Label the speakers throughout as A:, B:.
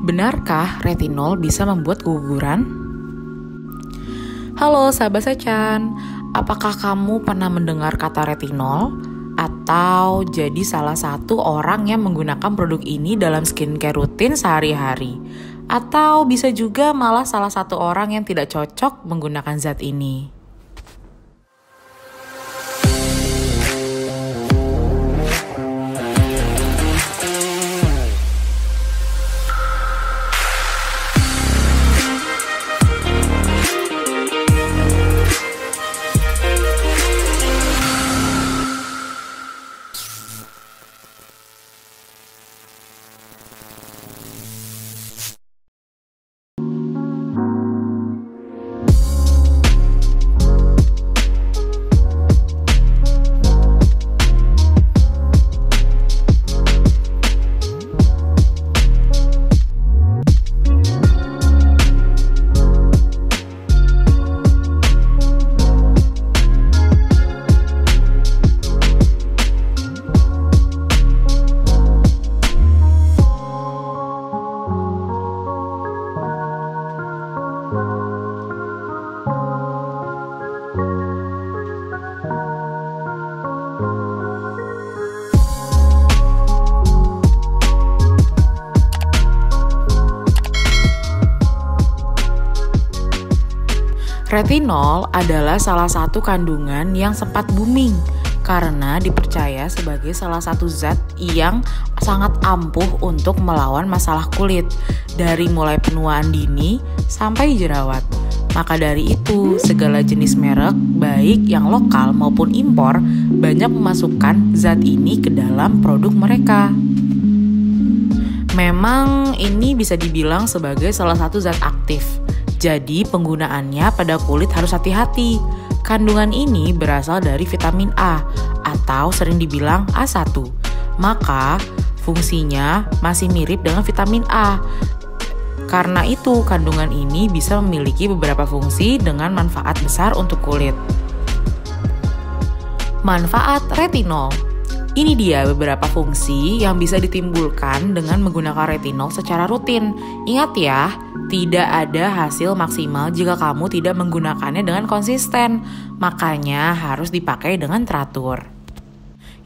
A: Benarkah retinol bisa membuat keguguran? Halo sahabat Sechan, apakah kamu pernah mendengar kata retinol? Atau jadi salah satu orang yang menggunakan produk ini dalam skincare rutin sehari-hari? Atau bisa juga malah salah satu orang yang tidak cocok menggunakan zat ini? Retinol adalah salah satu kandungan yang sempat booming karena dipercaya sebagai salah satu zat yang sangat ampuh untuk melawan masalah kulit dari mulai penuaan dini sampai jerawat. Maka dari itu, segala jenis merek, baik yang lokal maupun impor, banyak memasukkan zat ini ke dalam produk mereka. Memang ini bisa dibilang sebagai salah satu zat aktif. Jadi penggunaannya pada kulit harus hati-hati. Kandungan ini berasal dari vitamin A atau sering dibilang A1. Maka fungsinya masih mirip dengan vitamin A. Karena itu kandungan ini bisa memiliki beberapa fungsi dengan manfaat besar untuk kulit. Manfaat retinol. Ini dia beberapa fungsi yang bisa ditimbulkan dengan menggunakan retinol secara rutin. Ingat ya, tidak ada hasil maksimal jika kamu tidak menggunakannya dengan konsisten. Makanya harus dipakai dengan teratur.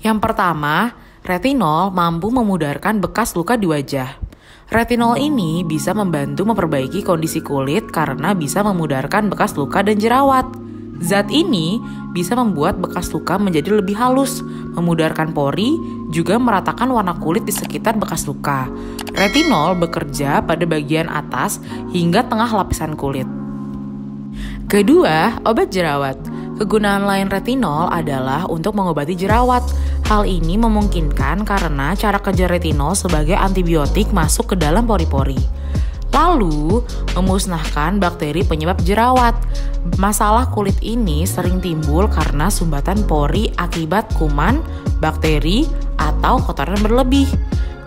A: Yang pertama, retinol mampu memudarkan bekas luka di wajah. Retinol ini bisa membantu memperbaiki kondisi kulit karena bisa memudarkan bekas luka dan jerawat. Zat ini bisa membuat bekas luka menjadi lebih halus, memudarkan pori, juga meratakan warna kulit di sekitar bekas luka. Retinol bekerja pada bagian atas hingga tengah lapisan kulit. Kedua, obat jerawat. Kegunaan lain retinol adalah untuk mengobati jerawat. Hal ini memungkinkan karena cara kerja retinol sebagai antibiotik masuk ke dalam pori-pori. Lalu, memusnahkan bakteri penyebab jerawat. Masalah kulit ini sering timbul karena sumbatan pori akibat kuman, bakteri, atau kotoran berlebih.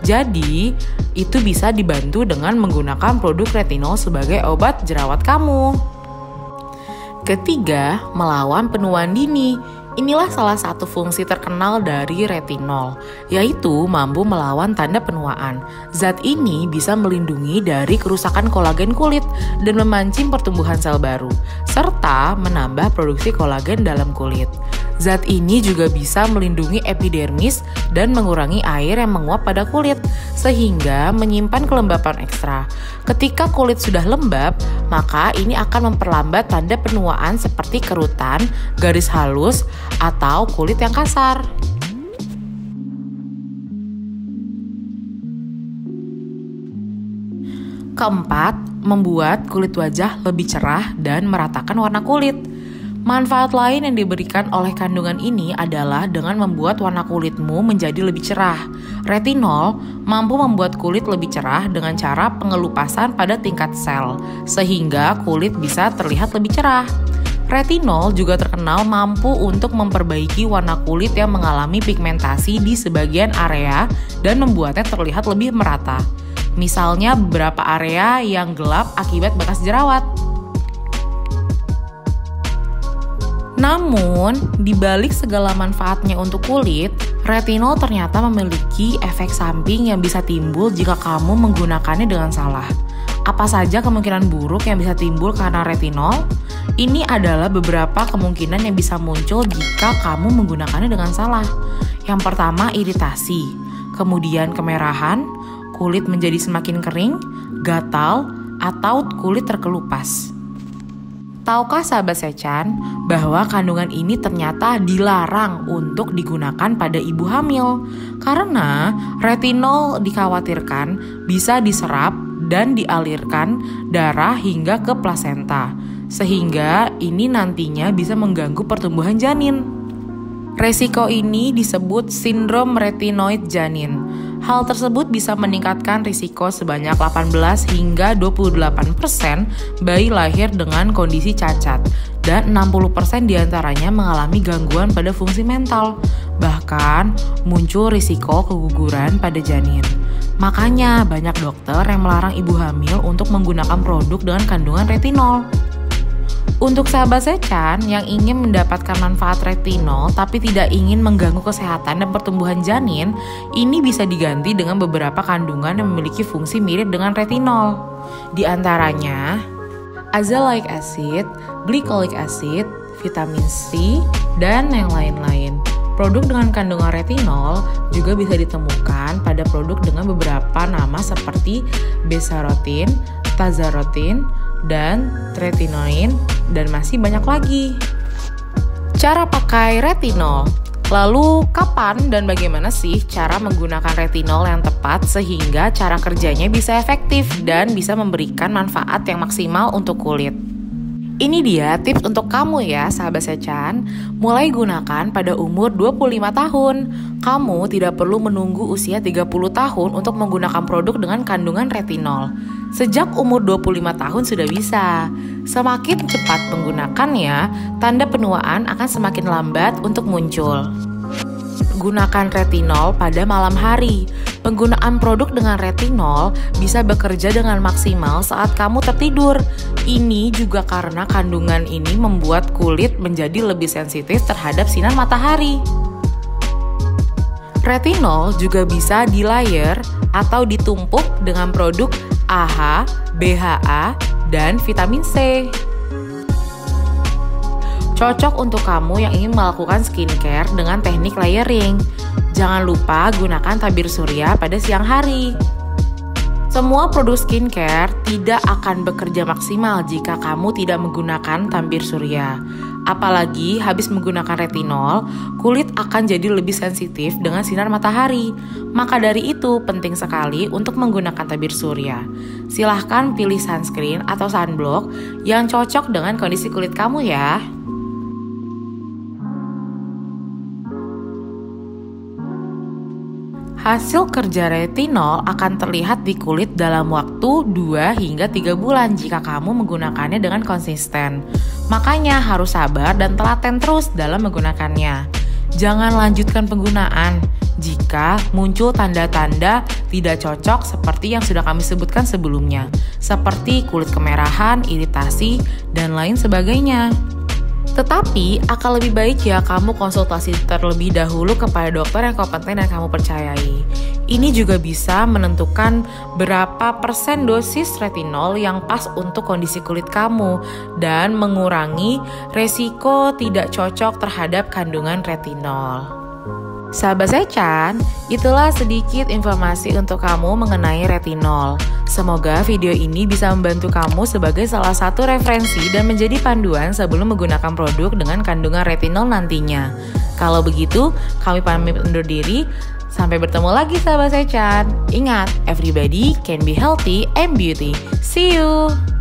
A: Jadi, itu bisa dibantu dengan menggunakan produk retinol sebagai obat jerawat kamu. Ketiga, melawan penuaan dini. Inilah salah satu fungsi terkenal dari retinol, yaitu mampu melawan tanda penuaan. Zat ini bisa melindungi dari kerusakan kolagen kulit dan memancing pertumbuhan sel baru, serta menambah produksi kolagen dalam kulit. Zat ini juga bisa melindungi epidermis dan mengurangi air yang menguap pada kulit, sehingga menyimpan kelembapan ekstra. Ketika kulit sudah lembab, maka ini akan memperlambat tanda penuaan seperti kerutan, garis halus, atau kulit yang kasar. Keempat, membuat kulit wajah lebih cerah dan meratakan warna kulit. Manfaat lain yang diberikan oleh kandungan ini adalah dengan membuat warna kulitmu menjadi lebih cerah. Retinol mampu membuat kulit lebih cerah dengan cara pengelupasan pada tingkat sel, sehingga kulit bisa terlihat lebih cerah. Retinol juga terkenal mampu untuk memperbaiki warna kulit yang mengalami pigmentasi di sebagian area dan membuatnya terlihat lebih merata. Misalnya beberapa area yang gelap akibat bekas jerawat. Namun, dibalik segala manfaatnya untuk kulit, retinol ternyata memiliki efek samping yang bisa timbul jika kamu menggunakannya dengan salah. Apa saja kemungkinan buruk yang bisa timbul karena retinol? Ini adalah beberapa kemungkinan yang bisa muncul jika kamu menggunakannya dengan salah. Yang pertama, iritasi, kemudian kemerahan, kulit menjadi semakin kering, gatal, atau kulit terkelupas. Tahukah sahabat Sechan bahwa kandungan ini ternyata dilarang untuk digunakan pada ibu hamil karena retinol dikhawatirkan bisa diserap dan dialirkan darah hingga ke plasenta, sehingga ini nantinya bisa mengganggu pertumbuhan janin. Resiko ini disebut sindrom retinoid janin. Hal tersebut bisa meningkatkan risiko sebanyak 18 hingga 28% bayi lahir dengan kondisi cacat dan 60% diantaranya mengalami gangguan pada fungsi mental. Bahkan muncul risiko keguguran pada janin. Makanya banyak dokter yang melarang ibu hamil untuk menggunakan produk dengan kandungan retinol. Untuk sahabat Sechan yang ingin mendapatkan manfaat retinol tapi tidak ingin mengganggu kesehatan dan pertumbuhan janin, ini bisa diganti dengan beberapa kandungan yang memiliki fungsi mirip dengan retinol. Di antaranya, azelaic acid, glycolic acid, vitamin C, dan yang lain-lain. Produk dengan kandungan retinol juga bisa ditemukan pada produk dengan beberapa nama seperti besarotin, tazarotin, dan tretinoin, dan masih banyak lagi. Cara pakai retinol. Lalu kapan dan bagaimana sih cara menggunakan retinol yang tepat sehingga cara kerjanya bisa efektif dan bisa memberikan manfaat yang maksimal untuk kulit? Ini dia tips untuk kamu ya sahabat Sechan. Mulai gunakan pada umur 25 tahun. Kamu tidak perlu menunggu usia 30 tahun untuk menggunakan produk dengan kandungan retinol. Sejak umur 25 tahun sudah bisa. Semakin cepat menggunakannya, tanda penuaan akan semakin lambat untuk muncul. Gunakan retinol pada malam hari. Penggunaan produk dengan retinol bisa bekerja dengan maksimal saat kamu tertidur. Ini juga karena kandungan ini membuat kulit menjadi lebih sensitif terhadap sinar matahari. Retinol juga bisa di-layer atau ditumpuk dengan produk AHA, BHA, dan vitamin C. Cocok untuk kamu yang ingin melakukan skincare dengan teknik layering. Jangan lupa gunakan tabir surya pada siang hari. Semua produk skincare tidak akan bekerja maksimal jika kamu tidak menggunakan tabir surya. Apalagi habis menggunakan retinol, kulit akan jadi lebih sensitif dengan sinar matahari. Maka dari itu penting sekali untuk menggunakan tabir surya. Silahkan pilih sunscreen atau sunblock yang cocok dengan kondisi kulit kamu ya. Hasil kerja retinol akan terlihat di kulit dalam waktu 2 hingga 3 bulan jika kamu menggunakannya dengan konsisten. Makanya harus sabar dan telaten terus dalam menggunakannya. Jangan lanjutkan penggunaan jika muncul tanda-tanda tidak cocok seperti yang sudah kami sebutkan sebelumnya, seperti kulit kemerahan, iritasi, dan lain sebagainya. Tetapi akan lebih baik ya kamu konsultasi terlebih dahulu kepada dokter yang kompeten dan kamu percayai. Ini juga bisa menentukan berapa persen dosis retinol yang pas untuk kondisi kulit kamu dan mengurangi resiko tidak cocok terhadap kandungan retinol. Sahabat Sechan, itulah sedikit informasi untuk kamu mengenai retinol. Semoga video ini bisa membantu kamu sebagai salah satu referensi dan menjadi panduan sebelum menggunakan produk dengan kandungan retinol nantinya. Kalau begitu, kami pamit undur diri. Sampai bertemu lagi sahabat Sechan. Ingat, everybody can be healthy and beauty. See you!